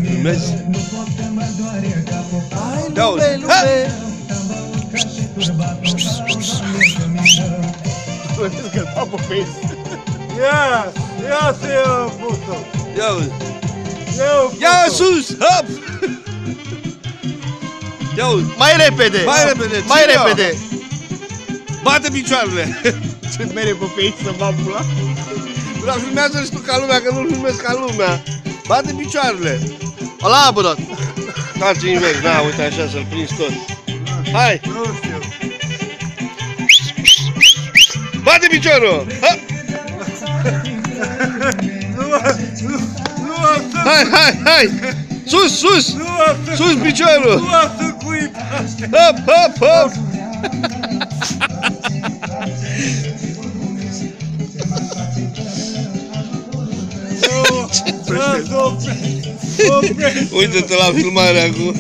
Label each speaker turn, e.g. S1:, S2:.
S1: Filmezi?
S2: Ai
S1: Ia uzi.
S2: lume, lume.
S3: Ia să ia puto.
S1: Ia uzi.
S3: Ia
S1: Ia sus! Hop! Ia uzi.
S2: Mai repede.
S1: Mai repede.
S2: Mai
S1: ține-o.
S2: repede.
S1: Bate picioarele.
S2: Ce mere pe face să mă pula.
S1: Dar filmează și tu ca lumea, că nu filmezi ca lumea. Bate picioarele.
S2: Ăla, bă, tot.
S1: Face invers. Na, uite așa să-l prinzi tot. Hai!
S3: Nu știu.
S1: Bate piciorul! Hop!
S3: Nu asta.
S1: Hai, hai, hai! Sus, sus!
S3: Nu asta.
S1: Sus piciorul!
S3: Nu asta cuib.
S1: Hop, hop, hop!
S3: Lasă-o.
S1: Uite-te la filmarea acum.